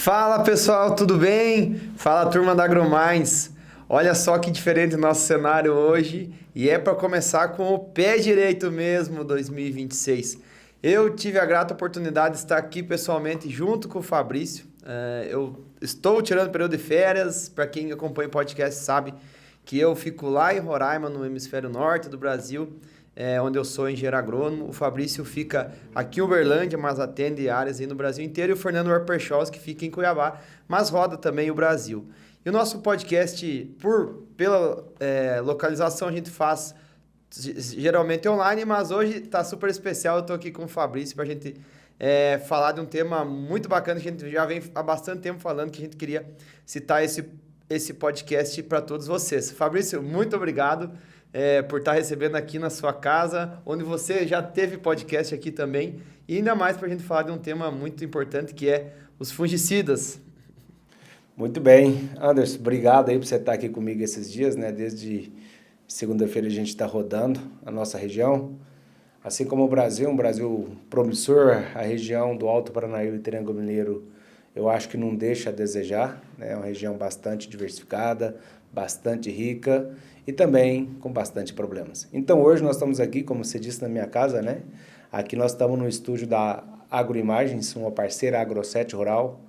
Fala pessoal, tudo bem? Fala turma da AgroMinds. Olha só que diferente o nosso cenário hoje e é para começar com o pé direito mesmo 2026. Eu tive a grata oportunidade de estar aqui pessoalmente junto com o Fabrício. Eu estou tirando período de férias, para quem acompanha o podcast sabe que eu fico lá em Roraima, no hemisfério norte do Brasil, onde eu sou engenheiro agrônomo. O Fabrício fica aqui em Uberlândia, mas atende áreas aí no Brasil inteiro. E o Fernando Warperschos, que fica em Cuiabá, mas roda também o Brasil. E o nosso podcast, pela localização, a gente faz geralmente online, mas hoje está super especial. Eu estou aqui com o Fabrício para a gente falar de um tema muito bacana que a gente já vem há bastante tempo falando, que a gente queria citar esse podcast para todos vocês. Fabrício, muito obrigado por estar recebendo aqui na sua casa, onde você já teve podcast aqui também, e ainda mais para a gente falar de um tema muito importante, que é os fungicidas. Muito bem, Anderson, obrigado aí por você estar aqui comigo esses dias, né? Desde segunda-feira a gente está rodando a nossa região, assim como o Brasil, um Brasil promissor, a região do Alto Paranaíba e Triângulo Mineiro, eu acho que não deixa a desejar, né? É uma região bastante diversificada, bastante rica e também com bastante problemas. Então hoje nós estamos aqui, como você disse, na minha casa, né? Aqui nós estamos no estúdio da Agroimagens, uma parceira Agro7 Rural,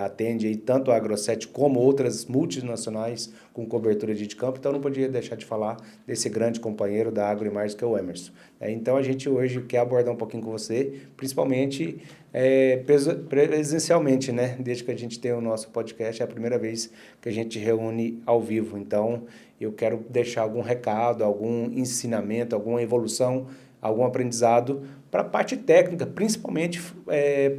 atende aí tanto a Agro7 como outras multinacionais com cobertura de campo, então não podia deixar de falar desse grande companheiro da Agroimagens, que é o Emerson. Então a gente hoje quer abordar um pouquinho com você, principalmente presencialmente, né? Desde que a gente tem o nosso podcast, é a primeira vez que a gente reúne ao vivo, então eu quero deixar algum recado, algum ensinamento, alguma evolução, algum aprendizado para a parte técnica, principalmente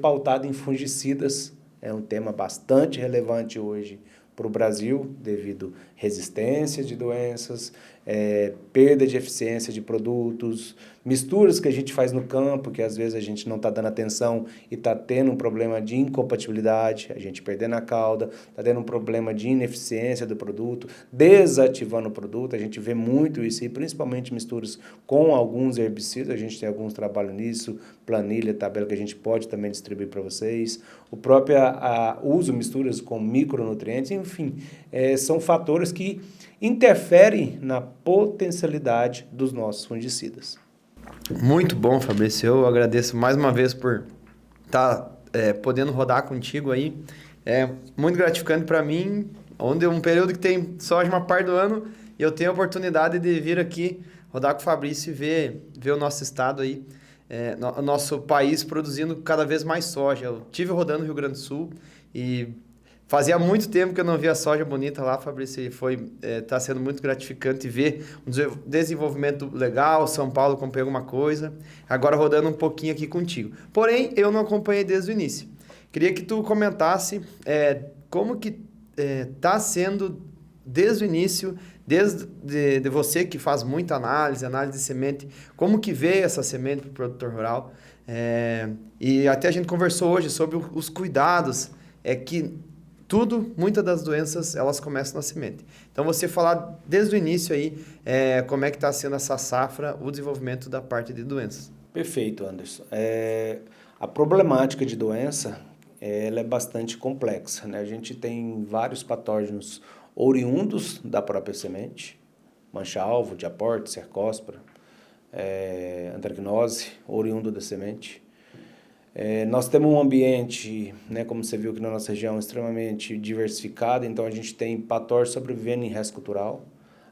pautada em fungicidas. É um tema bastante relevante hoje para o Brasil, devido à resistência de doenças, perda de eficiência de produtos, misturas que a gente faz no campo, que às vezes a gente não está dando atenção e está tendo um problema de incompatibilidade, a gente perdendo a cauda, está tendo um problema de ineficiência do produto, desativando o produto, a gente vê muito isso, e principalmente misturas com alguns herbicidas, a gente tem alguns trabalhos nisso, planilha, tabela que a gente pode também distribuir para vocês, o próprio uso misturas com micronutrientes, enfim, são fatores que interferem na potencialidade dos nossos fungicidas. Muito bom, Fabrício. Eu agradeço mais uma vez por estar podendo rodar contigo aí. É muito gratificante para mim, onde um período que tem soja uma parte do ano, e eu tenho a oportunidade de vir aqui rodar com o Fabrício e ver o nosso estado aí, o nosso país produzindo cada vez mais soja. Eu tive rodando no Rio Grande do Sul e fazia muito tempo que eu não via soja bonita lá, Fabrício, e tá sendo muito gratificante ver um desenvolvimento legal. São Paulo comprei alguma coisa, agora rodando um pouquinho aqui contigo. Porém, eu não acompanhei desde o início. Queria que tu comentasse como que tá sendo desde o início, desde de você que faz muita análise de semente, como que veio essa semente para o produtor rural. E até a gente conversou hoje sobre os cuidados, que muitas das doenças, elas começam na semente. Então, você falar desde o início aí, como é que está sendo essa safra, o desenvolvimento da parte de doenças. Perfeito, Anderson. A problemática de doença, ela é bastante complexa, né? A gente tem vários patógenos oriundos da própria semente, mancha-alvo, diaporte, cercóspora, antracnose, oriundo da semente. Nós temos um ambiente, né, como você viu aqui na nossa região, extremamente diversificado, então a gente tem patógenos sobrevivendo em resto cultural.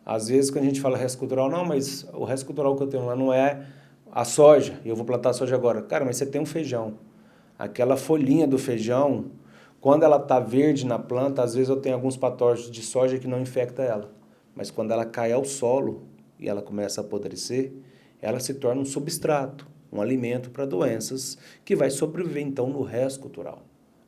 Às vezes, quando a gente fala resto cultural, não, mas o resto cultural que eu tenho lá não é a soja, e eu vou plantar soja agora. Cara, mas você tem um feijão. Aquela folhinha do feijão, quando ela está verde na planta, às vezes eu tenho alguns patógenos de soja que não infectam ela. Mas quando ela cai ao solo e ela começa a apodrecer, ela se torna um substrato, um alimento para doenças que vai sobreviver então no resto cultural.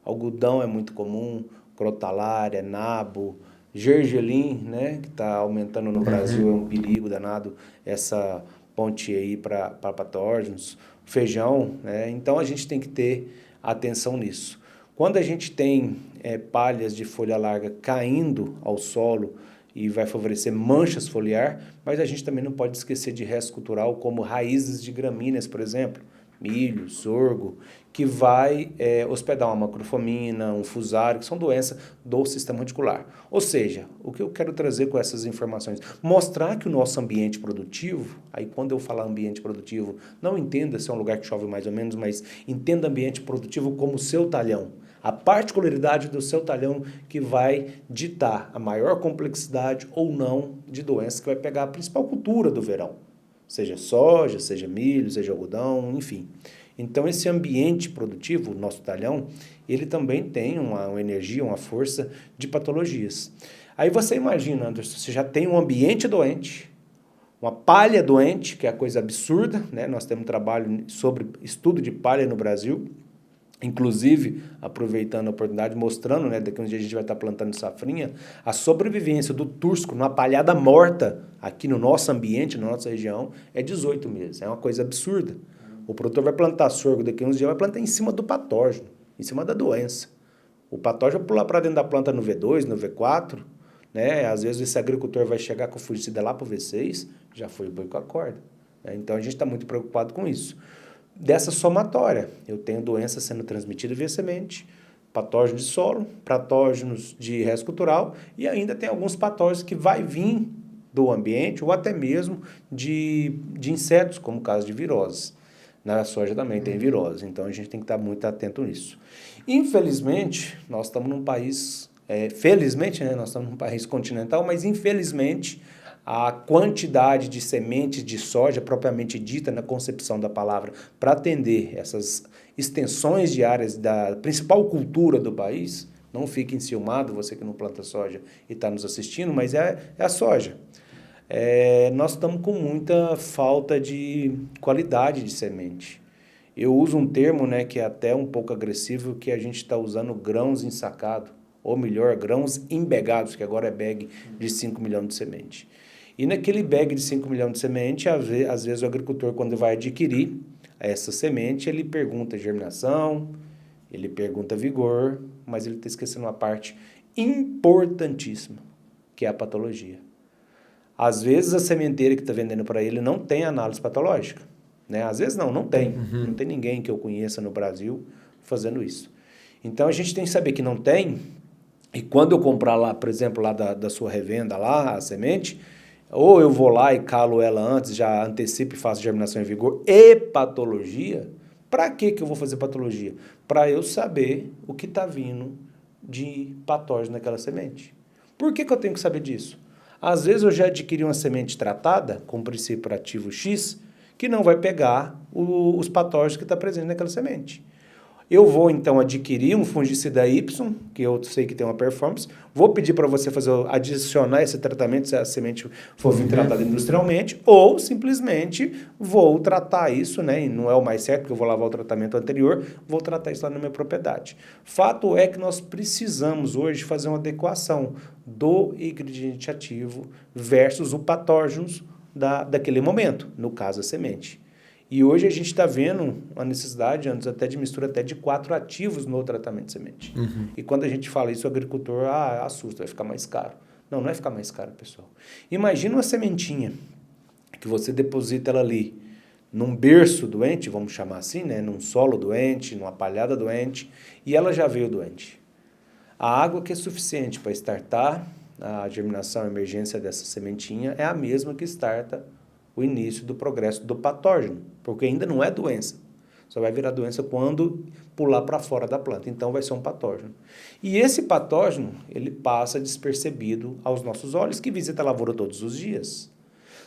Algodão é muito comum, crotalária, nabo, gergelim, né, que está aumentando no Brasil, é um perigo danado essa ponte aí para patógenos, feijão, né, então a gente tem que ter atenção nisso. Quando a gente tem palhas de folha larga caindo ao solo, e vai favorecer manchas foliar, mas a gente também não pode esquecer de resto cultural, como raízes de gramíneas, por exemplo, milho, sorgo, que vai hospedar uma macrofomina, um fusário, que são doenças do sistema reticular. Ou seja, o que eu quero trazer com essas informações? Mostrar que o nosso ambiente produtivo, aí quando eu falar ambiente produtivo, não entenda se é um lugar que chove mais ou menos, mas entenda ambiente produtivo como o seu talhão. A particularidade do seu talhão que vai ditar a maior complexidade ou não de doenças que vai pegar a principal cultura do verão. Seja soja, seja milho, seja algodão, enfim. Então, esse ambiente produtivo, o nosso talhão, ele também tem uma energia, uma força de patologias. Aí você imagina, Anderson, você já tem um ambiente doente, uma palha doente, que é a coisa absurda, né? Nós temos um trabalho sobre estudo de palha no Brasil, inclusive, aproveitando a oportunidade, mostrando, né, daqui a uns dias a gente vai estar plantando safrinha, a sobrevivência do tursco numa palhada morta aqui no nosso ambiente, na nossa região, é 18 meses. É uma coisa absurda. O produtor vai plantar sorgo daqui a uns dias, vai plantar em cima do patógeno, em cima da doença. O patógeno vai pular para dentro da planta no V2, no V4, né? Às vezes esse agricultor vai chegar com o fungicida lá para o V6, já foi o boi com a corda. Né? Então a gente está muito preocupado com isso. Dessa somatória, eu tenho doença sendo transmitida via semente, patógenos de solo, patógenos de resto cultural e ainda tem alguns patógenos que vai vir do ambiente ou até mesmo de insetos, como o caso de viroses. Na soja também tem virose, então a gente tem que estar muito atento nisso. Infelizmente, nós estamos num país, felizmente, né, nós estamos num país continental, mas infelizmente a quantidade de sementes de soja propriamente dita na concepção da palavra para atender essas extensões de áreas da principal cultura do país, não fique enciumado, você que não planta soja e está nos assistindo, mas é a soja. Nós estamos com muita falta de qualidade de semente. Eu uso um termo, né, que é até um pouco agressivo, que a gente está usando grãos ensacados, ou melhor, grãos embegados, que agora é bag de 5 milhões de semente. E naquele bag de 5 milhões de semente, às vezes o agricultor, quando vai adquirir essa semente, ele pergunta germinação, ele pergunta vigor, mas ele está esquecendo uma parte importantíssima, que é a patologia. Às vezes a sementeira que está vendendo para ele não tem análise patológica. Né? Às vezes não tem. Uhum. Não tem ninguém que eu conheça no Brasil fazendo isso. Então a gente tem que saber que não tem, e quando eu comprar lá, por exemplo, lá da sua revenda, lá a semente, ou eu vou lá e calo ela antes, já antecipo e faço germinação em vigor e patologia. Para que eu vou fazer patologia? Para eu saber o que está vindo de patógeno naquela semente. Por que eu tenho que saber disso? Às vezes eu já adquiri uma semente tratada com princípio ativo X que não vai pegar os patógenos que estão presentes naquela semente. Eu vou, então, adquirir um fungicida Y, que eu sei que tem uma performance, vou pedir para você adicionar esse tratamento se a semente for vir tratada industrialmente, ou simplesmente vou tratar isso, né, e não é o mais certo, porque eu vou lavar o tratamento anterior, vou tratar isso lá na minha propriedade. Fato é que nós precisamos hoje fazer uma adequação do ingrediente ativo versus o patógeno daquele momento, no caso a semente. E hoje a gente está vendo a necessidade, antes até de mistura até de 4 ativos no tratamento de semente. Uhum. E quando a gente fala isso, o agricultor assusta, vai ficar mais caro. Não é ficar mais caro, pessoal. Imagina uma sementinha que você deposita ela ali num berço doente, vamos chamar assim, né? Num solo doente, numa palhada doente, e ela já veio doente. A água que é suficiente para startar a germinação, a emergência dessa sementinha é a mesma que starta o início do progresso do patógeno, porque ainda não é doença. Só vai virar doença quando pular para fora da planta. Então vai ser um patógeno. E esse patógeno, ele passa despercebido aos nossos olhos, que visita a lavoura todos os dias.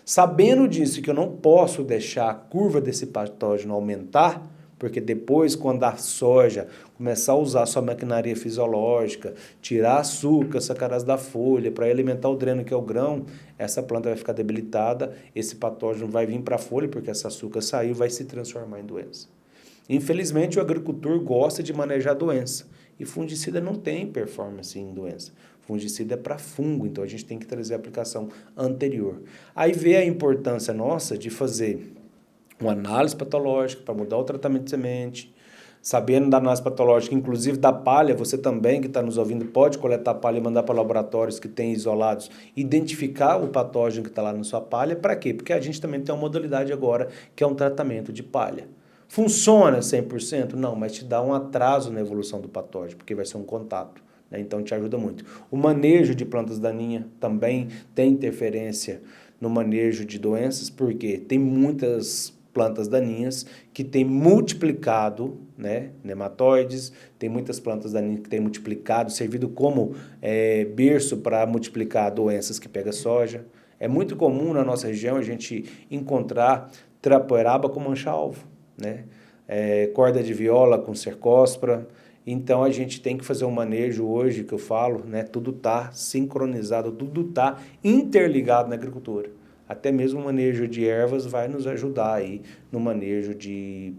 Sabendo disso, que eu não posso deixar a curva desse patógeno aumentar, porque depois, quando a soja começar a usar sua maquinaria fisiológica, tirar açúcar, sacarás da folha, para alimentar o dreno, que é o grão, essa planta vai ficar debilitada, esse patógeno vai vir para a folha, porque esse açúcar saiu e vai se transformar em doença. Infelizmente, o agricultor gosta de manejar doença, e fungicida não tem performance em doença. Fungicida é para fungo, então a gente tem que trazer a aplicação anterior. Aí vê a importância nossa de fazer uma análise patológica para mudar o tratamento de semente, sabendo da análise patológica, inclusive da palha, você também que está nos ouvindo pode coletar palha e mandar para laboratórios que têm isolados, identificar o patógeno que está lá na sua palha. Para quê? Porque a gente também tem uma modalidade agora que é um tratamento de palha. Funciona 100%? Não, mas te dá um atraso na evolução do patógeno, porque vai ser um contato, né? Então te ajuda muito. O manejo de plantas daninhas também tem interferência no manejo de doenças, porque tem muitas plantas daninhas que têm multiplicado, né, nematóides, tem muitas plantas daninhas que têm multiplicado, servido como berço para multiplicar doenças que pega soja. É muito comum na nossa região a gente encontrar trapoeraba com mancha-alvo, né? Corda de viola com cercospora. Então a gente tem que fazer um manejo hoje, que eu falo, né? Tudo está sincronizado, tudo está interligado na agricultura. Até mesmo o manejo de ervas vai nos ajudar aí no manejo de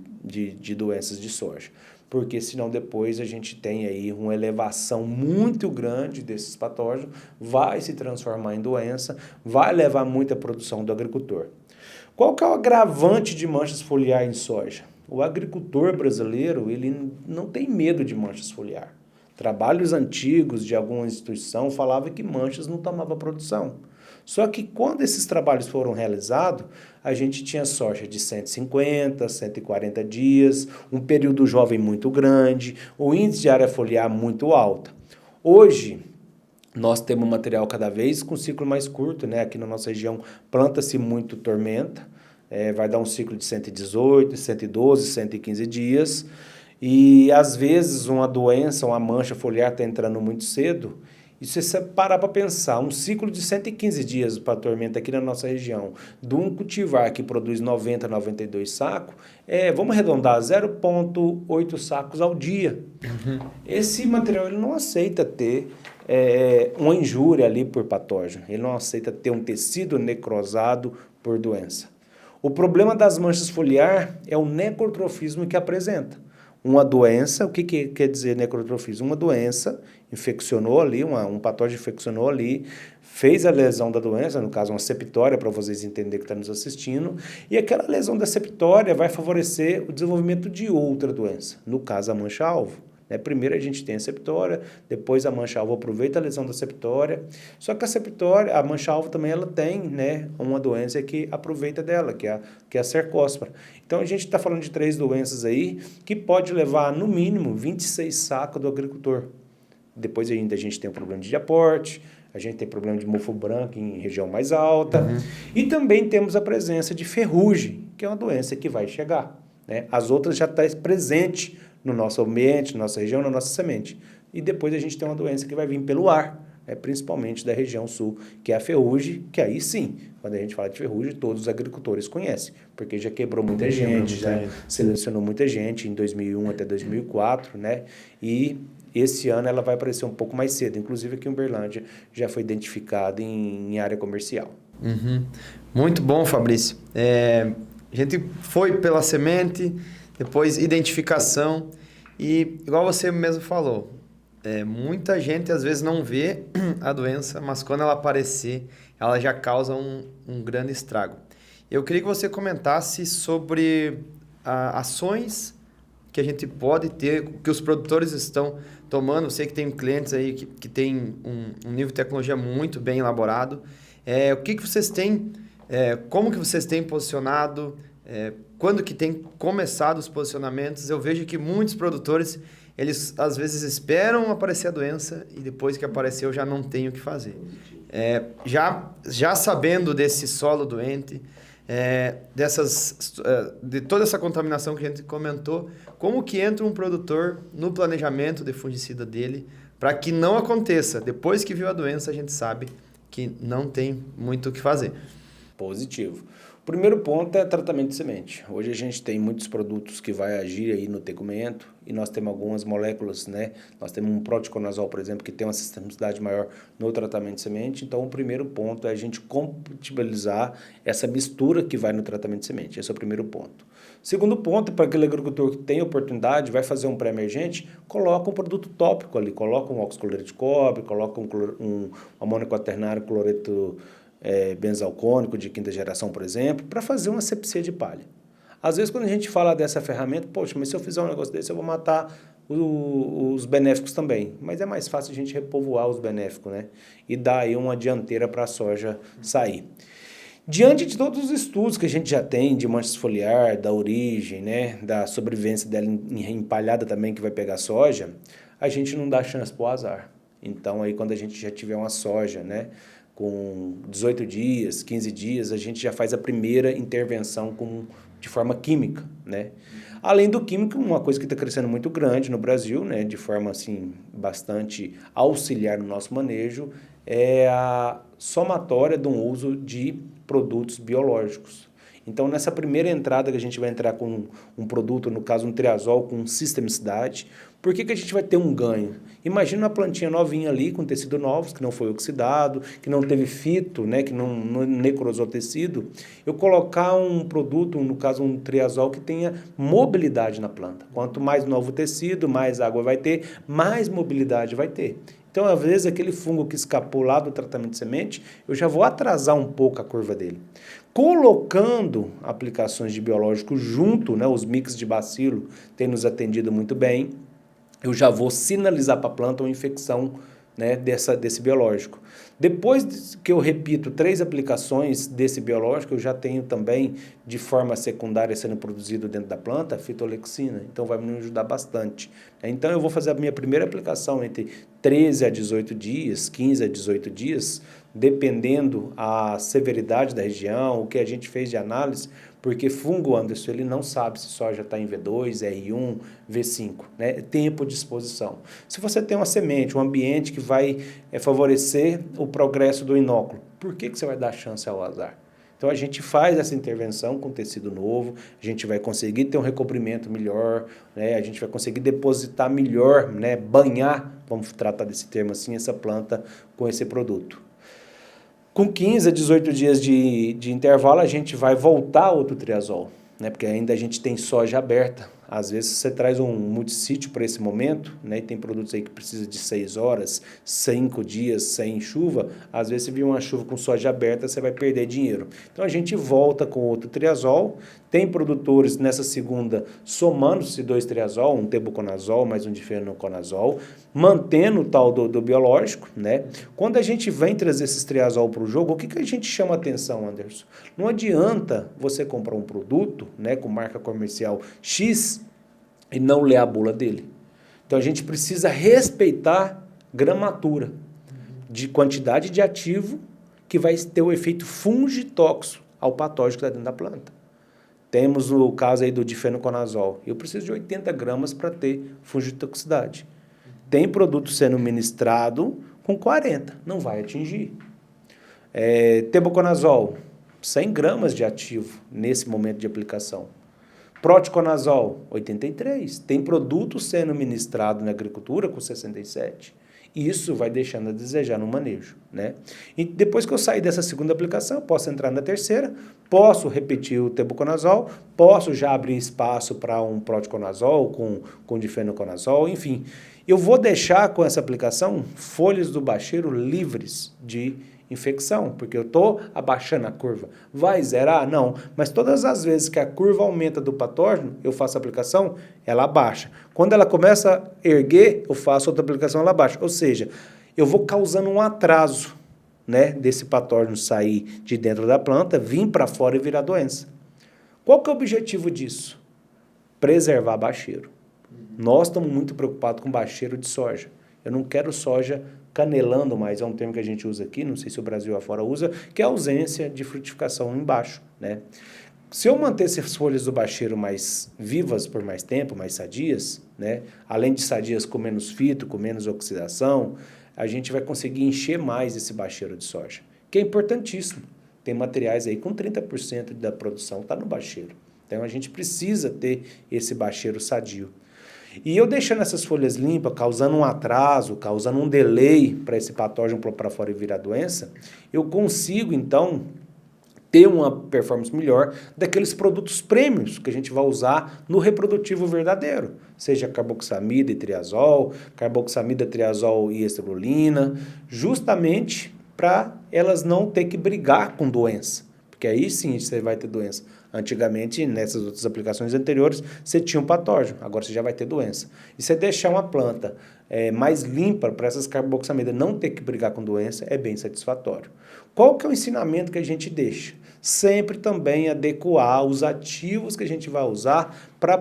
doenças de soja. Porque senão depois a gente tem aí uma elevação muito grande desses patógenos, vai se transformar em doença, vai levar muita produção do agricultor. Qual que é o agravante de manchas foliares em soja? O agricultor brasileiro, ele não tem medo de manchas foliares. Trabalhos antigos de alguma instituição falavam que manchas não tomavam produção. Só que quando esses trabalhos foram realizados, a gente tinha soja de 150, 140 dias, um período jovem muito grande, o índice de área foliar muito alta. Hoje, nós temos material cada vez com ciclo mais curto, né? Aqui na nossa região planta-se muito tormenta, vai dar um ciclo de 118, 112, 115 dias, e às vezes uma doença, uma mancha foliar está entrando muito cedo. E se você parar para pensar, um ciclo de 115 dias para a tormenta aqui na nossa região, de um cultivar que produz 90, 92 sacos, vamos arredondar, 0,8 sacos ao dia. Esse material ele não aceita ter uma injúria ali por patógeno, ele não aceita ter um tecido necrosado por doença. O problema das manchas foliar é o necrotrofismo que apresenta. Uma doença, o que quer dizer necrotrofismo? Uma doença infeccionou ali, um patógeno infeccionou ali, fez a lesão da doença, no caso uma septória, para vocês entenderem que estão nos assistindo, e aquela lesão da septória vai favorecer o desenvolvimento de outra doença, no caso a mancha-alvo. Primeiro a gente tem a septória, depois a mancha-alvo aproveita a lesão da septória, só que a septória, a mancha-alvo também ela tem, né, uma doença que aproveita dela, que é a cercospora. Então a gente está falando de 3 doenças aí que pode levar no mínimo 26 sacos do agricultor. Depois ainda a gente tem o problema de aporte, a gente tem problema de mofo branco em região mais alta, e também temos a presença de ferrugem, que é uma doença que vai chegar, né? As outras já estão presentes no nosso ambiente, na nossa região, na nossa semente. E depois a gente tem uma doença que vai vir pelo ar, principalmente da região sul, que é a ferrugem, que aí sim, quando a gente fala de ferrugem, todos os agricultores conhecem, porque já quebrou muita gente, já selecionou muita gente em 2001 até 2004, né? E esse ano ela vai aparecer um pouco mais cedo, inclusive aqui em Uberlândia já foi identificada em área comercial. Muito bom, Fabrício. A gente foi pela semente, depois identificação e, igual você mesmo falou, muita gente às vezes não vê a doença, mas quando ela aparecer, ela já causa um grande estrago. Eu queria que você comentasse sobre ações que a gente pode ter, que os produtores estão tomando. Eu sei que tem clientes aí que tem um nível de tecnologia muito bem elaborado. O que vocês têm, como que vocês têm posicionado, quando que tem começado os posicionamentos? Eu vejo que muitos produtores, eles às vezes esperam aparecer a doença e depois que apareceu já não tem o que fazer. Já sabendo desse solo doente, de toda essa contaminação que a gente comentou, como que entra um produtor no planejamento de fungicida dele para que não aconteça? Depois que viu a doença, a gente sabe que não tem muito o que fazer. Positivo. O primeiro ponto é tratamento de semente. Hoje a gente tem muitos produtos que vai agir aí no tegumento e nós temos algumas moléculas, né? Nós temos um proticonazol, por exemplo, que tem uma sistemicidade maior no tratamento de semente. Então, o primeiro ponto é a gente compatibilizar essa mistura que vai no tratamento de semente. Esse é o primeiro ponto. Segundo ponto, para aquele agricultor que tem oportunidade, vai fazer um pré-emergente, coloca um produto tópico ali, coloca um oxicloreto de cobre, coloca um amônio quaternário, cloreto benzalcônico de 5ª geração, por exemplo, para fazer uma asepsia de palha. Às vezes, quando a gente fala dessa ferramenta, poxa, mas se eu fizer um negócio desse, eu vou matar os benéficos também. Mas é mais fácil a gente repovoar os benéficos, né? E dar aí uma dianteira para a soja sair. Diante de todos os estudos que a gente já tem de mancha foliar, da origem, né, da sobrevivência dela em empalhada também que vai pegar soja, a gente não dá chance para o azar. Então aí quando a gente já tiver uma soja, né, com 18 dias, 15 dias, a gente já faz a primeira intervenção de forma química, né? Além do químico, uma coisa que está crescendo muito grande no Brasil, né, de forma assim bastante auxiliar no nosso manejo, é a somatória de um uso de produtos biológicos. Então, nessa primeira entrada que a gente vai entrar com um produto, no caso um triazol com sistemicidade, por que a gente vai ter um ganho? Imagina uma plantinha novinha ali, com tecido novo, que não foi oxidado, que não teve fito, né, que não necrosou o tecido. Eu colocar um produto, no caso um triazol, que tenha mobilidade na planta. Quanto mais novo o tecido, mais água vai ter, mais mobilidade vai ter. Então, às vezes, aquele fungo que escapou lá do tratamento de semente, eu já vou atrasar um pouco a curva dele. Colocando aplicações de biológico junto, né, os mix de bacilo têm nos atendido muito bem, eu já vou sinalizar para a planta uma infecção, né, desse biológico. Depois que eu repito 3 aplicações desse biológico, eu já tenho também, de forma secundária, sendo produzido dentro da planta, a fitolexina. Então, vai me ajudar bastante. Então, eu vou fazer a minha primeira aplicação entre 13 a 18 dias, 15 a 18 dias, dependendo a severidade da região, o que a gente fez de análise, porque fungo, Anderson, ele não sabe se soja está em V2, R1, V5, né? Tempo de exposição. Se você tem uma semente, um ambiente que vai favorecer o progresso do inóculo, por que você vai dar chance ao azar? Então, a gente faz essa intervenção com tecido novo, a gente vai conseguir ter um recobrimento melhor, né? A gente vai conseguir depositar melhor, né? Banhar, vamos tratar desse termo assim, essa planta com esse produto. Com 15 a 18 dias de intervalo, a gente vai voltar outro triazol, né? Porque ainda a gente tem soja aberta. Às vezes você traz um multissítio para esse momento, né? E tem produtos aí que precisa de 6 horas, 5 dias sem chuva. Às vezes você viu uma chuva com soja aberta, você vai perder dinheiro. Então a gente volta com outro triazol. Tem produtores nessa segunda somando-se 2 triazol, um tebuconazol mais um difenoconazol, mantendo o tal do biológico, né? Quando a gente vem trazer esses triazol para o jogo, o que a gente chama atenção, Anderson? Não adianta você comprar um produto, né, com marca comercial X e não ler a bula dele. Então a gente precisa respeitar gramatura de quantidade de ativo que vai ter o efeito fungitóxico ao patógeno que está dentro da planta. Temos o caso aí do difenoconazol. Eu preciso de 80 gramas para ter fungitoxicidade. Tem produto sendo ministrado com 40, não vai atingir. Tebuconazol, 100 gramas de ativo nesse momento de aplicação. Proticonazol, 83. Tem produto sendo ministrado na agricultura com 67. Isso vai deixando a desejar no manejo, né? E depois que eu sair dessa segunda aplicação, posso entrar na terceira, posso repetir o tebuconazol, posso já abrir espaço para um proticonazol com difenoconazol, enfim. Eu vou deixar com essa aplicação folhas do bacheiro livres de infecção, porque eu estou abaixando a curva. Vai zerar? Não. Mas todas as vezes que a curva aumenta do patógeno, eu faço a aplicação, ela abaixa. Quando ela começa a erguer, eu faço outra aplicação, ela abaixa. Ou seja, eu vou causando um atraso, né, desse patógeno sair de dentro da planta, vir para fora e virar doença. Qual que é o objetivo disso? Preservar bacheiro. Nós estamos muito preocupados com bacheiro de soja. Eu não quero soja canelando mais, é um termo que a gente usa aqui, não sei se o Brasil afora usa, que é a ausência de frutificação embaixo, né? Se eu manter essas folhas do bacheiro mais vivas por mais tempo, mais sadias, né? Além de sadias com menos fito, com menos oxidação, a gente vai conseguir encher mais esse bacheiro de soja, que é importantíssimo. Tem materiais aí com 30% da produção está no bacheiro. Então a gente precisa ter esse bacheiro sadio. E eu deixando essas folhas limpas, causando um atraso, causando um delay para esse patógeno para fora e virar doença, eu consigo, então, ter uma performance melhor daqueles produtos prêmios que a gente vai usar no reprodutivo verdadeiro, seja carboxamida e triazol, carboxamida, triazol e estrulina, justamente para elas não ter que brigar com doença, porque aí sim você vai ter doença. Antigamente, nessas outras aplicações anteriores, você tinha um patógeno, agora você já vai ter doença. E você deixar uma planta mais limpa para essas carboxamidas não ter que brigar com doença é bem satisfatório. Qual que é o ensinamento que a gente deixa? Sempre também adequar os ativos que a gente vai usar para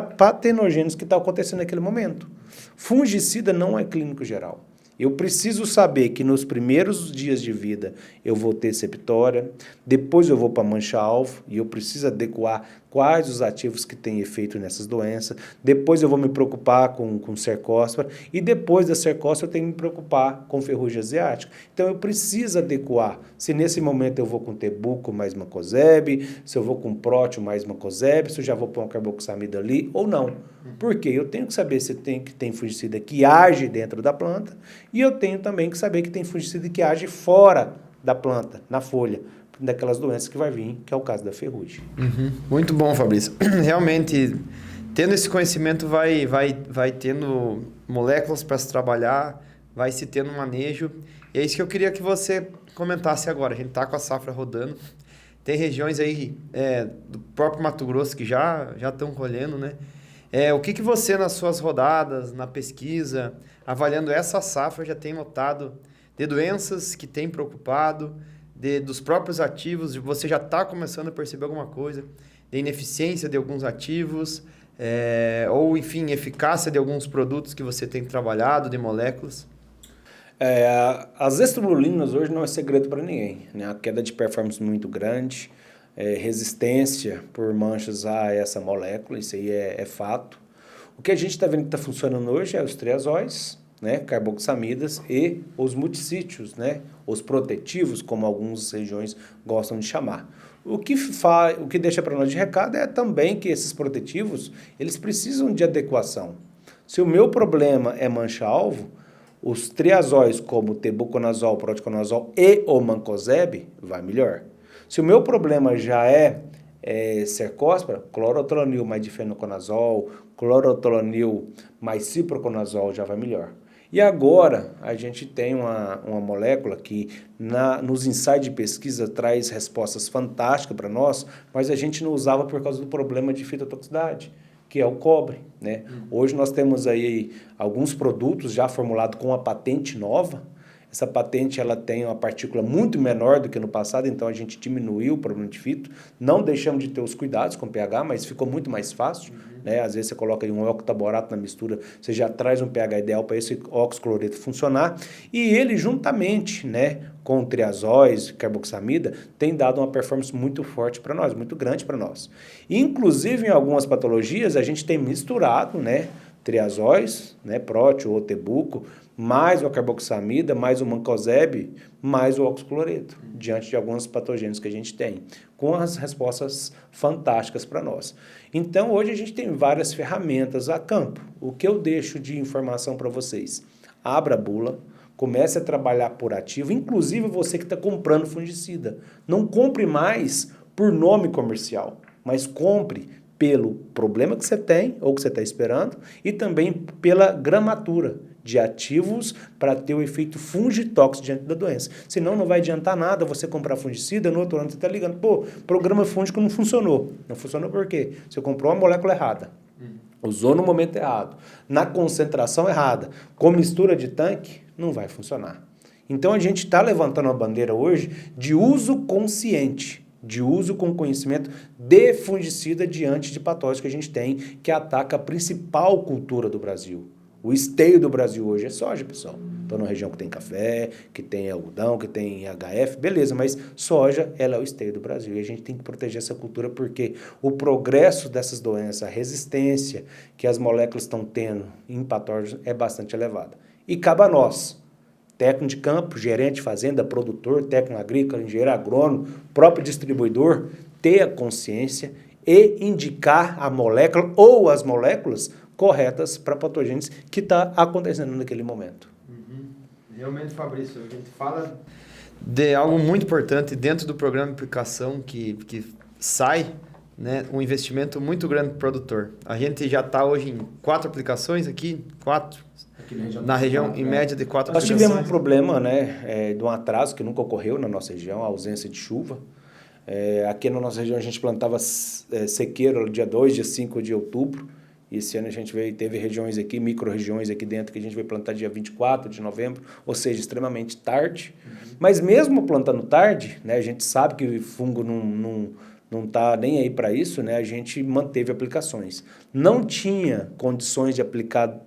patenogênios que estão acontecendo naquele momento. Fungicida não é clínico geral. Eu preciso saber que nos primeiros dias de vida eu vou ter septória, depois eu vou para mancha-alvo e eu preciso adequar quais os ativos que têm efeito nessas doenças, depois eu vou me preocupar com cercóspora e depois da cercóspora eu tenho que me preocupar com ferrugem asiática. Então eu preciso adequar se nesse momento eu vou com tebuco mais mancozeb, se eu vou com prótio mais mancozeb, se eu já vou pôr uma carboxamida ali ou não. Porque eu tenho que saber se tem fungicida que age dentro da planta e eu tenho também que saber que tem fungicida que age fora da planta, na folha, daquelas doenças que vai vir, que é o caso da ferrugem. Muito bom, Fabrício. Realmente, tendo esse conhecimento, vai tendo moléculas para se trabalhar, vai se tendo manejo. E é isso que eu queria que você comentasse agora. A gente está com a safra rodando. Tem regiões aí do próprio Mato Grosso que já estão colhendo, né? O que você, nas suas rodadas, na pesquisa, avaliando essa safra, já tem notado de doenças que tem preocupado, dos próprios ativos, você já está começando a perceber alguma coisa, de ineficiência de alguns ativos, ou, enfim, eficácia de alguns produtos que você tem trabalhado, de moléculas? As extrabululinas hoje não é segredo para ninguém, né? A queda de performance muito grande, resistência por manchas a essa molécula, isso aí é fato. O que a gente está vendo que está funcionando hoje é os triazóis, né, carboxamidas e os multissítios, né, os protetivos, como algumas regiões gostam de chamar. O que deixa para nós de recado é também que esses protetivos, eles precisam de adequação. Se o meu problema é mancha-alvo, os triazóis como tebuconazol, proticonazol e o mancozeb vai melhor. Se o meu problema já é cercóspora, clorotolonil mais difenoconazol, clorotolonil mais ciproconazol já vai melhor. E agora a gente tem uma molécula que nos ensaios de pesquisa traz respostas fantásticas para nós, mas a gente não usava por causa do problema de fitotoxicidade, que é o cobre, né? Hoje nós temos aí alguns produtos já formulados com a patente nova. Essa patente ela tem uma partícula muito menor do que no passado, então a gente diminuiu o problema de fito. Não deixamos de ter os cuidados com o pH, mas ficou muito mais fácil. Né? Às vezes você coloca aí um octaborato na mistura, você já traz um pH ideal para esse oxicloreto funcionar. E ele, juntamente, né, com triazóis, carboxamida, tem dado uma performance muito forte para nós, muito grande para nós. Inclusive, em algumas patologias, a gente tem misturado, né, triazóis, né, prótio ou tebuco, mais a carboxamida, mais o mancozeb, mais o oxicloreto, diante de alguns patogênios que a gente tem, com as respostas fantásticas para nós. Então, hoje a gente tem várias ferramentas a campo. O que eu deixo de informação para vocês? Abra a bula, comece a trabalhar por ativo, inclusive você que está comprando fungicida. Não compre mais por nome comercial, mas compre pelo problema que você tem ou que você está esperando e também pela gramatura de ativos para ter o efeito fungitóxico diante da doença. Senão não vai adiantar nada você comprar fungicida, no outro ano você está ligando, pô, programa fúngico não funcionou. Não funcionou por quê? Você comprou uma molécula errada, usou no momento errado, na concentração errada, com mistura de tanque, não vai funcionar. Então a gente está levantando a bandeira hoje de uso consciente, de uso com conhecimento de fungicida diante de patógenos que a gente tem, que ataca a principal cultura do Brasil. O esteio do Brasil hoje é soja, pessoal. Estou numa região que tem café, que tem algodão, que tem HF, beleza, mas soja, ela é o esteio do Brasil. E a gente tem que proteger essa cultura porque o progresso dessas doenças, a resistência que as moléculas estão tendo em patógenos é bastante elevada. E cabe a nós, técnico de campo, gerente de fazenda, produtor, técnico agrícola, engenheiro agrônomo, próprio distribuidor, ter a consciência e indicar a molécula ou as moléculas corretas para patogênios que está acontecendo naquele momento. Realmente, Fabrício, a gente fala de algo muito importante dentro do programa de aplicação que sai, né, um investimento muito grande para o produtor. A gente já está hoje em 4 aplicações aqui, 4 na região, em média de 4 aplicações. Nós tivemos um problema, né, de um atraso que nunca ocorreu na nossa região, a ausência de chuva. Aqui na nossa região a gente plantava sequeiro dia 2, dia 5 de outubro. E esse ano a gente teve regiões aqui, micro-regiões aqui dentro, que a gente vai plantar dia 24 de novembro, ou seja, extremamente tarde. Mas mesmo plantando tarde, né, a gente sabe que o fungo não está nem aí para isso, né, a gente manteve aplicações. Não tinha condições de aplicar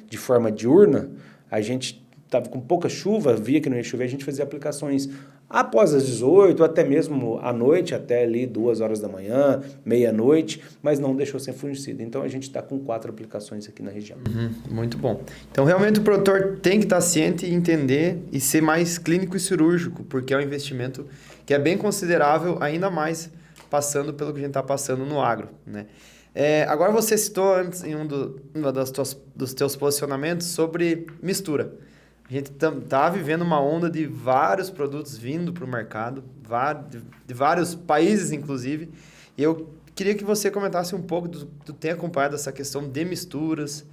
de forma diurna, a gente estava com pouca chuva, via que não ia chover, a gente fazia aplicações após as 18, até mesmo à noite, até ali 2 horas da manhã, meia-noite, mas não deixou sem fungicida. Então a gente está com 4 aplicações aqui na região. Muito bom. Então realmente o produtor tem que estar ciente e entender e ser mais clínico e cirúrgico, porque é um investimento que é bem considerável, ainda mais passando pelo que a gente está passando no agro, né? Agora você citou antes em dos teus posicionamentos sobre mistura. A gente está vivendo uma onda de vários produtos vindo para o mercado, de vários países, inclusive. E eu queria que você comentasse um pouco do ter acompanhado essa questão de misturas,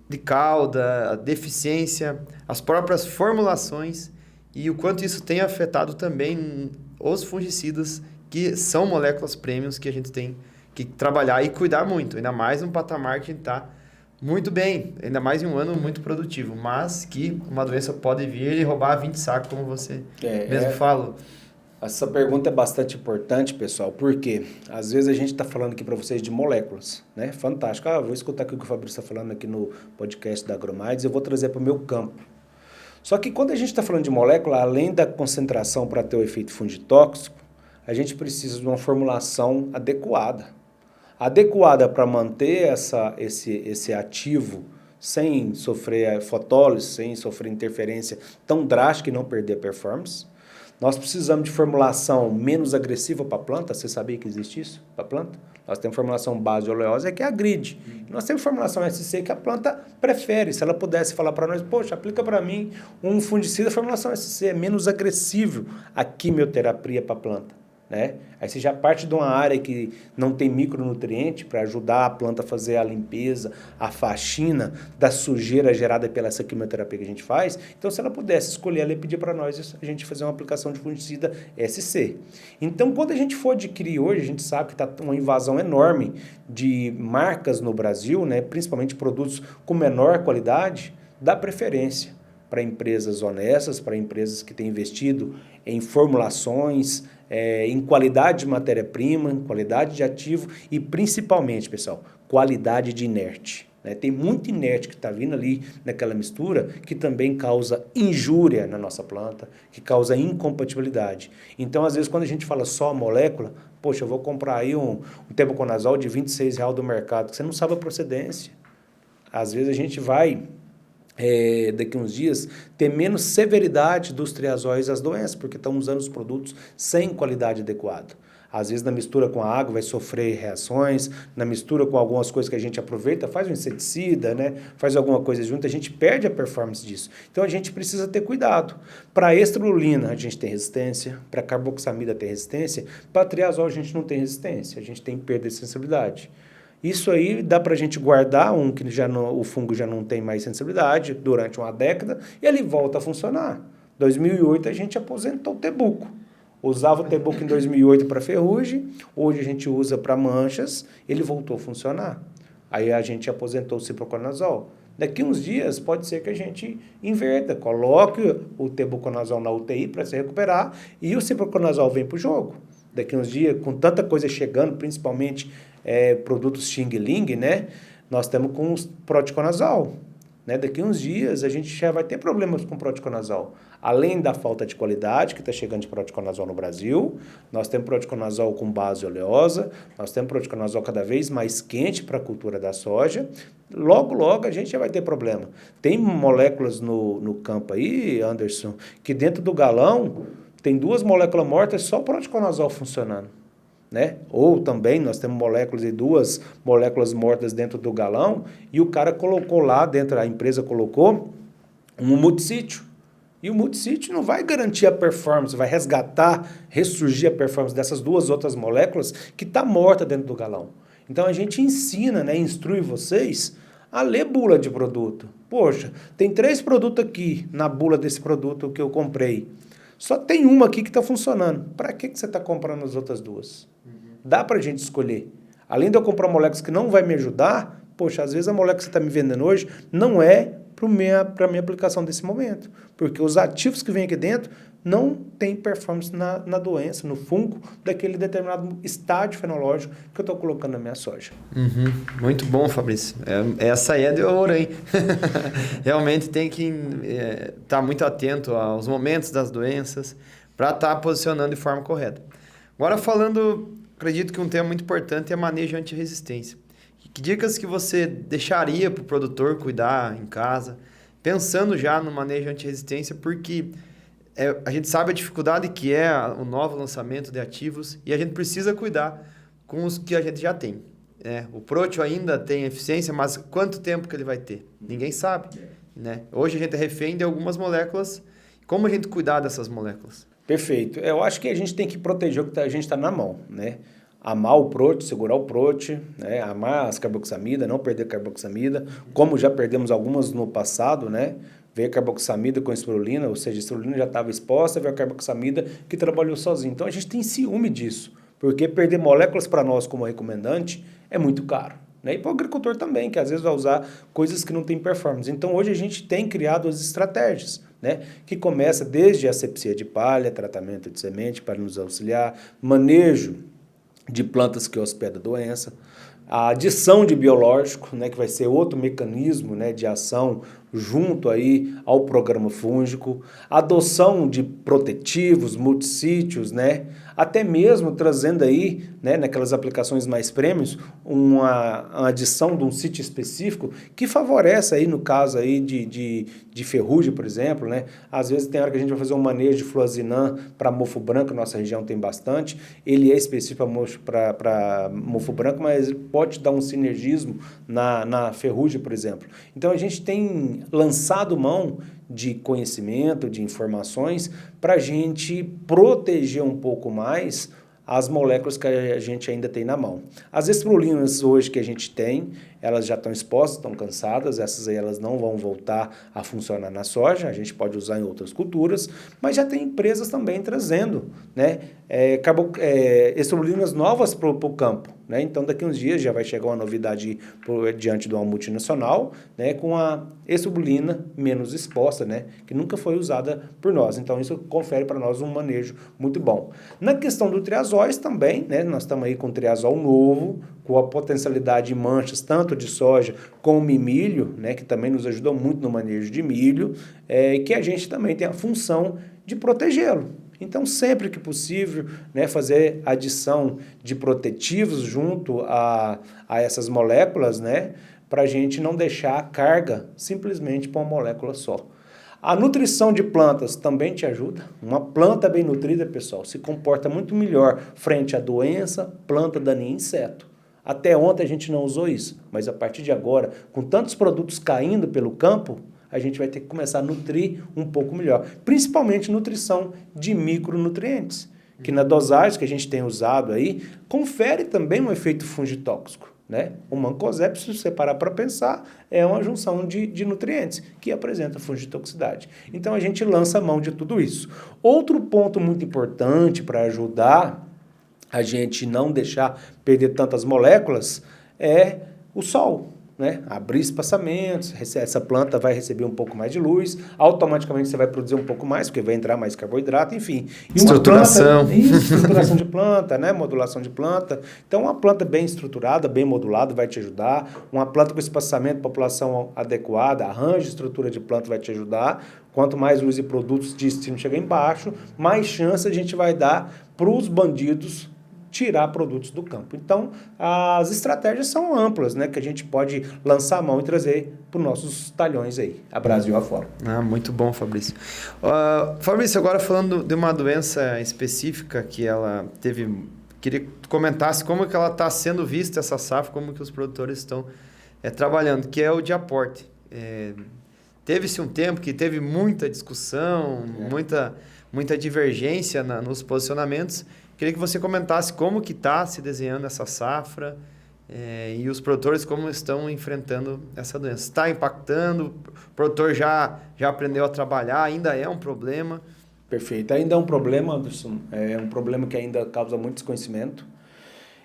de cauda, a deficiência, as próprias formulações e o quanto isso tem afetado também os fungicidas, que são moléculas premiums que a gente tem que trabalhar e cuidar muito, ainda mais num patamar que a gente está muito bem, ainda mais em um ano muito produtivo, mas que uma doença pode vir e roubar 20 sacos, como você mesmo falou. Essa pergunta é bastante importante, pessoal, porque às vezes a gente está falando aqui para vocês de moléculas, né? Fantástico. Vou escutar aqui o que o Fabrício está falando aqui no podcast da Agromides, eu vou trazer para o meu campo. Só que quando a gente está falando de molécula, além da concentração para ter o efeito fungitóxico, a gente precisa de uma formulação adequada. Adequada para manter esse ativo sem sofrer fotólise, sem sofrer interferência tão drástica e não perder a performance. Nós precisamos de formulação menos agressiva para a planta. Você sabia que existe isso para a planta? Nós temos formulação base oleosa, que é a grid. Nós temos formulação SC, que a planta prefere. Se ela pudesse falar para nós, poxa, aplica para mim um fungicida, formulação SC é menos agressivo a quimioterapia para a planta. Né? Aí você já parte de uma área que não tem micronutriente para ajudar a planta a fazer a limpeza, a faxina da sujeira gerada pela essa quimioterapia que a gente faz. Então, se ela pudesse escolher, ela ia pedir para nós a gente fazer uma aplicação de fungicida SC. Então, quando a gente for adquirir hoje, a gente sabe que está uma invasão enorme de marcas no Brasil, né? Principalmente produtos com menor qualidade, dá preferência para empresas honestas, para empresas que têm investido em formulações, em qualidade de matéria-prima, em qualidade de ativo e, principalmente, pessoal, qualidade de inerte. Né? Tem muito inerte que está vindo ali naquela mistura que também causa injúria na nossa planta, que causa incompatibilidade. Então, às vezes, quando a gente fala só a molécula, poxa, eu vou comprar aí um tebuconazol de R$26 do mercado, que você não sabe a procedência. Às vezes, a gente vai... daqui uns dias, ter menos severidade dos triazóis às doenças, porque estão usando os produtos sem qualidade adequada. Às vezes, na mistura com a água, vai sofrer reações, na mistura com algumas coisas que a gente aproveita, faz um inseticida, né? Faz alguma coisa junto, a gente perde a performance disso. Então, a gente precisa ter cuidado. Para a estrulina, a gente tem resistência, para a carboxamida tem resistência, para triazol a gente não tem resistência, a gente tem perda de sensibilidade. Isso aí dá para a gente guardar que o fungo já não tem mais sensibilidade durante uma década e ele volta a funcionar. Em 2008 a gente aposentou o tebuco. Usava o tebuco em 2008 para ferrugem, hoje a gente usa para manchas, ele voltou a funcionar. Aí a gente aposentou o ciproconazol. Daqui uns dias pode ser que a gente inverta, coloque o tebuconazol na UTI para se recuperar e o ciproconazol vem para o jogo. Daqui uns dias, com tanta coisa chegando, principalmente produtos Xing Ling, né? Nós estamos com o proticonazol. Né? Daqui uns dias a gente já vai ter problemas com o proticonazol. Além da falta de qualidade que está chegando de proticonazol no Brasil, nós temos proticonazol com base oleosa, nós temos proticonazol cada vez mais quente para a cultura da soja. Logo, logo a gente já vai ter problema. Tem moléculas no campo aí, Anderson, que dentro do galão tem 2 moléculas mortas, só o proticonazol funcionando. Né? Ou também nós temos moléculas e 2 moléculas mortas dentro do galão e o cara colocou lá dentro, a empresa colocou um multissítio. E o multissítio não vai garantir a performance, vai resgatar, ressurgir a performance dessas 2 outras moléculas que está morta dentro do galão. Então a gente ensina, né, instrui vocês a ler bula de produto. Poxa, tem 3 produtos aqui na bula desse produto que eu comprei. Só tem uma aqui que está funcionando. Para que você está comprando as outras duas? Dá para a gente escolher. Além de eu comprar moléculas que não vai me ajudar, poxa, às vezes a molécula que você está me vendendo hoje não é para a minha aplicação desse momento. Porque os ativos que vêm aqui dentro não têm performance na doença, no fungo, daquele determinado estágio fenológico que eu estou colocando na minha soja. Muito bom, Fabrício. Essa aí é de ouro, hein? Realmente tem que estar muito atento aos momentos das doenças para estar posicionando de forma correta. Agora falando, acredito que um tema muito importante é manejo anti-resistência. Que dicas que você deixaria para o produtor cuidar em casa, pensando já no manejo anti-resistência, porque a gente sabe a dificuldade que é o novo lançamento de ativos e a gente precisa cuidar com os que a gente já tem. O Proteo ainda tem eficiência, mas quanto tempo que ele vai ter? Ninguém sabe. Né? Hoje a gente é refém de algumas moléculas. Como a gente cuidar dessas moléculas? Perfeito. Eu acho que a gente tem que proteger o que a gente está na mão, né? Amar o Proteo, segurar o Proteo, né? Amar as carboxamida, não perder carboxamida, como já perdemos algumas no passado, né? Veio a carboxamida com a espirulina, ou seja, a espirulina já estava exposta, veio a carboxamida que trabalhou sozinho. Então a gente tem ciúme disso, porque perder moléculas para nós como recomendante é muito caro. Né? E para o agricultor também, que às vezes vai usar coisas que não têm performance. Então hoje a gente tem criado as estratégias, né? Que começa desde a asepsia de palha, tratamento de semente para nos auxiliar, manejo de plantas que hospedam a doença, a adição de biológico, né, que vai ser outro mecanismo, né, de ação junto aí ao programa fúngico, adoção de protetivos, multissítios, né, até mesmo trazendo aí, né, naquelas aplicações mais premiums, uma adição de um sítio específico que favorece aí, no caso aí de ferrugem, por exemplo, né, às vezes tem hora que a gente vai fazer um manejo de fluazinã para mofo branco, nossa região tem bastante, ele é específico para mofo branco, mas pode dar um sinergismo na ferrugem, por exemplo. Então a gente tem lançado mão de conhecimento, de informações, para a gente proteger um pouco mais as moléculas que a gente ainda tem na mão. As estrulinas hoje que a gente tem, elas já estão expostas, estão cansadas, essas aí elas não vão voltar a funcionar na soja, a gente pode usar em outras culturas, mas já tem empresas também trazendo, né, estrulinas novas para o campo. Né? Então, daqui a uns dias já vai chegar uma novidade diante de uma multinacional, né, com a estrulina menos exposta, né, que nunca foi usada por nós. Então, isso confere para nós um manejo muito bom. Na questão do triazóis também, né, nós estamos aí com triazol novo, com a potencialidade de manchas, tanto de soja como milho, né, que também nos ajudou muito no manejo de milho, que a gente também tem a função de protegê-lo. Então, sempre que possível, né, fazer adição de protetivos junto a essas moléculas, né, para a gente não deixar a carga simplesmente para uma molécula só. A nutrição de plantas também te ajuda. Uma planta bem nutrida, pessoal, se comporta muito melhor frente à doença, planta, daninha e inseto. Até ontem a gente não usou isso, mas a partir de agora, com tantos produtos caindo pelo campo, a gente vai ter que começar a nutrir um pouco melhor. Principalmente nutrição de micronutrientes, que na dosagem que a gente tem usado aí, confere também um efeito fungitóxico. Né? O mancozeb, se você parar para pensar, é uma junção de nutrientes que apresenta fungitoxicidade. Então a gente lança a mão de tudo isso. Outro ponto muito importante para ajudar a gente não deixar perder tantas moléculas é o sol. Né? Abrir espaçamentos, essa planta vai receber um pouco mais de luz, automaticamente você vai produzir um pouco mais, porque vai entrar mais carboidrato, enfim. E estruturação. Estruturação de planta, né? Modulação de planta. Então, uma planta bem estruturada, bem modulada vai te ajudar. Uma planta com espaçamento, população adequada, arranjo de estrutura de planta vai te ajudar. Quanto mais luz e produtos de destino chegar embaixo, mais chance a gente vai dar para os bandidos tirar produtos do campo. Então, as estratégias são amplas, né, que a gente pode lançar a mão e trazer para os nossos talhões aí, a Brasil afora. Muito bom, Fabrício. Fabrício, agora falando de uma doença específica que ela teve, queria que tu comentasse como que ela está sendo vista, essa safra, como que os produtores estão trabalhando, que é o diaporte. Teve-se um tempo que teve muita discussão, muita divergência nos posicionamentos. Queria que você comentasse como que está se desenhando essa safra e os produtores como estão enfrentando essa doença. Está impactando? O produtor já aprendeu a trabalhar? Ainda é um problema? Perfeito. Ainda é um problema, Anderson, é um problema que ainda causa muito desconhecimento.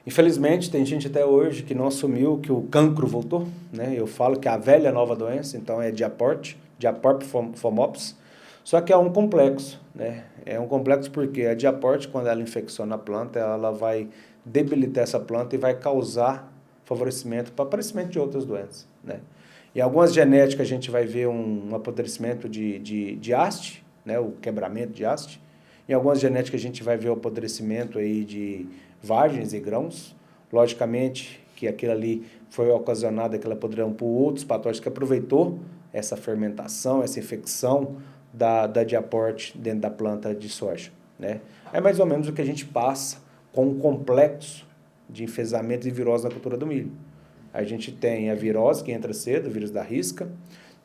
Infelizmente, tem gente até hoje que não assumiu que o cancro voltou, né? Eu falo que a velha nova doença, então é Diaport FOMOPS, só que é um complexo, né? É um complexo porque a Diaport, quando ela infecciona a planta, ela vai debilitar essa planta e vai causar favorecimento para aparecimento de outras doenças, né? Em algumas genéticas a gente vai ver um apodrecimento de haste, né? O quebramento de haste. Em algumas genéticas a gente vai ver o apodrecimento aí de vagens e grãos. Logicamente que aquilo ali foi ocasionado, aquela podridão, por outros patógenos que aproveitou essa fermentação, essa infecção da Diaport dentro da planta de soja, né? É mais ou menos o que a gente passa com um complexo de enfesamento e virose na cultura do milho. A gente tem a virose, que entra cedo, o vírus da risca.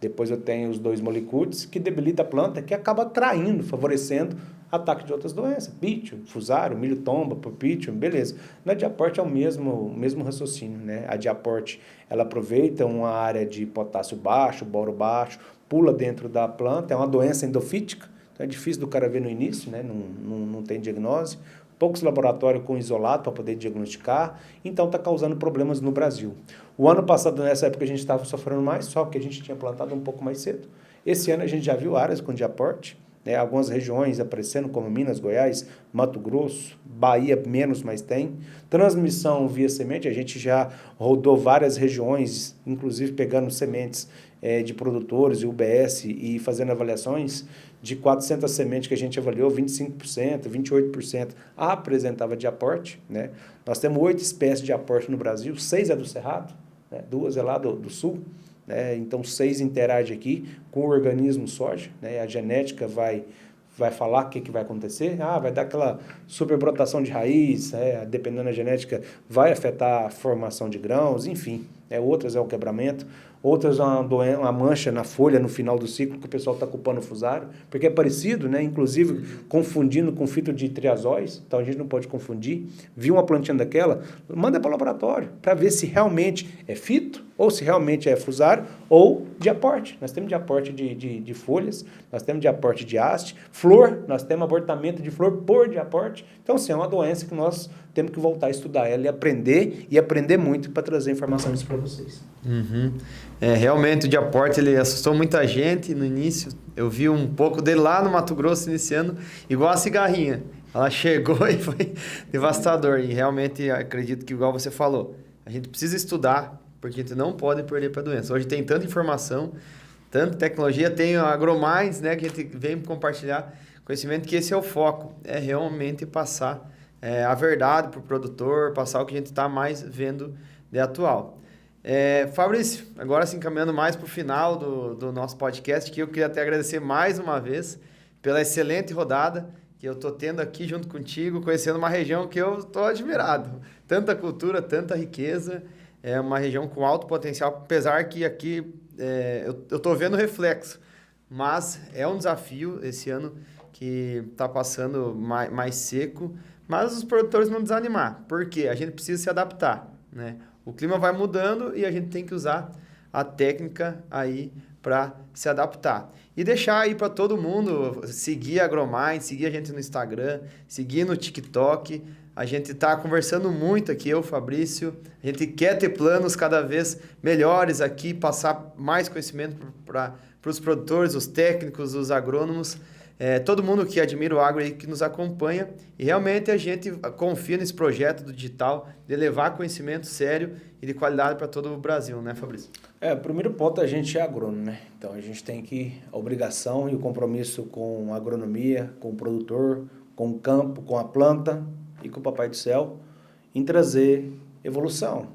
Depois eu tenho os 2 molicutes, que debilita a planta, que acaba atraindo, favorecendo ataque de outras doenças. Pítio, fusário, milho tomba, pítio, beleza. Na Diaport é o mesmo raciocínio, né? A Diaport, ela aproveita uma área de potássio baixo, boro baixo, pula dentro da planta, é uma doença endofítica, então é difícil do cara ver no início, né? Não tem diagnose. Poucos laboratórios com isolado para poder diagnosticar, então está causando problemas no Brasil. O ano passado, nessa época, a gente estava sofrendo mais, só porque a gente tinha plantado um pouco mais cedo. Esse ano a gente já viu áreas com Diaport, né, algumas regiões aparecendo, como Minas, Goiás, Mato Grosso, Bahia menos, mas tem. Transmissão via semente, a gente já rodou várias regiões, inclusive pegando sementes de produtores e UBS e fazendo avaliações de 400 sementes que a gente avaliou, 25%, 28% apresentava Diaport, né? Nós temos 8 espécies de Diaport no Brasil, 6 é do Cerrado, né? 2 é lá do Sul, né? Então 6 interagem aqui com o organismo soja, né? A genética vai falar o que vai acontecer, vai dar aquela superbrotação de raiz, dependendo da genética, vai afetar a formação de grãos, enfim, outras é o quebramento, outras é uma mancha na folha no final do ciclo que o pessoal está culpando o fusário, porque é parecido, né? Inclusive confundindo com fito de triazóis, então a gente não pode confundir. Viu uma plantinha daquela, manda para o laboratório para ver se realmente é fito, ou se realmente é fusário, ou Diaport. Nós temos Diaport de folhas, nós temos Diaport de haste, flor, nós temos abortamento de flor por Diaport. Então, assim, é uma doença que nós temos que voltar a estudar ela e aprender muito para trazer informações para vocês. Uhum. Realmente o Diaport, ele assustou muita gente no início. Eu vi um pouco dele lá no Mato Grosso iniciando, igual a cigarrinha. Ela chegou e foi devastador. E realmente acredito que, igual você falou, a gente precisa estudar, porque a gente não pode perder para a doença. Hoje tem tanta informação, tanta tecnologia, tem a AgroMinds, né, que a gente vem compartilhar conhecimento, que esse é o foco, é realmente passar a verdade para o produtor, passar o que a gente está mais vendo de atual. Fabrício, agora se encaminhando mais para o final do nosso podcast, que eu queria até agradecer mais uma vez pela excelente rodada que eu estou tendo aqui junto contigo, conhecendo uma região que eu estou admirado. Tanta cultura, tanta riqueza, é uma região com alto potencial, apesar que aqui eu estou vendo reflexo, mas é um desafio esse ano que está passando mais seco, mas os produtores não desanimar, porque a gente precisa se adaptar, né? O clima vai mudando e a gente tem que usar a técnica aí para se adaptar. E deixar aí para todo mundo seguir a AgroMinds, seguir a gente no Instagram, seguir no TikTok. A gente está conversando muito aqui, eu, Fabrício. A gente quer ter planos cada vez melhores aqui, passar mais conhecimento para os produtores, os técnicos, os agrônomos. Todo mundo que admira o agro e que nos acompanha, e realmente a gente confia nesse projeto do digital de levar conhecimento sério e de qualidade para todo o Brasil, né, Fabrício? O primeiro ponto, a gente é agrônomo, né? Então a gente tem a obrigação e o compromisso com a agronomia, com o produtor, com o campo, com a planta e com o Papai do Céu, em trazer evolução.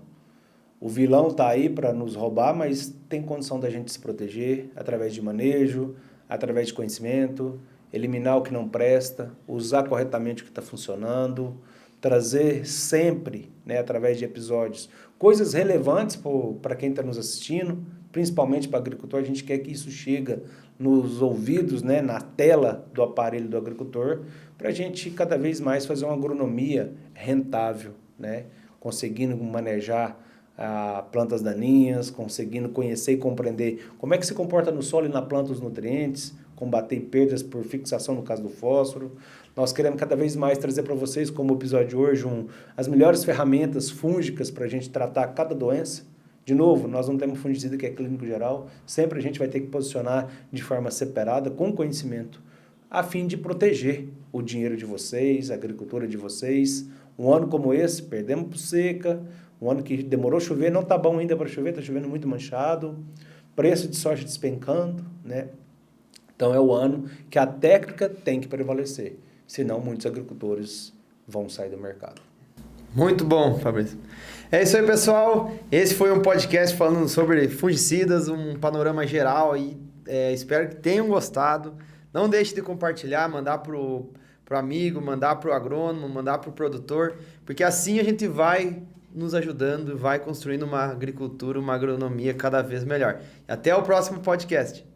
O vilão está aí para nos roubar, mas tem condição da gente se proteger através de manejo, através de conhecimento, eliminar o que não presta, usar corretamente o que está funcionando, trazer sempre, né, através de episódios, coisas relevantes para quem está nos assistindo, principalmente para o agricultor. A gente quer que isso chegue nos ouvidos, né, na tela do aparelho do agricultor, para a gente cada vez mais fazer uma agronomia rentável, né, conseguindo manejar plantas daninhas, conseguindo conhecer e compreender como é que se comporta no solo e na planta os nutrientes, combater perdas por fixação no caso do fósforo. Nós queremos cada vez mais trazer para vocês, como o episódio de hoje, as melhores ferramentas fúngicas para a gente tratar cada doença. De novo, nós não temos fungicida que é clínico geral, sempre a gente vai ter que posicionar de forma separada, com conhecimento, a fim de proteger o dinheiro de vocês, a agricultura de vocês. Um ano como esse, perdemos por seca, um ano que demorou a chover, não está bom ainda para chover, está chovendo muito manchado, preço de soja despencando, né? Então é o ano que a técnica tem que prevalecer, senão muitos agricultores vão sair do mercado. Muito bom, Fabrício. É isso aí, pessoal. Esse foi um podcast falando sobre fungicidas, um panorama geral aí. Espero que tenham gostado. Não deixe de compartilhar, mandar pro amigo, mandar pro agrônomo, mandar pro produtor, porque assim a gente vai nos ajudando, vai construindo uma agricultura, uma agronomia cada vez melhor. Até o próximo podcast.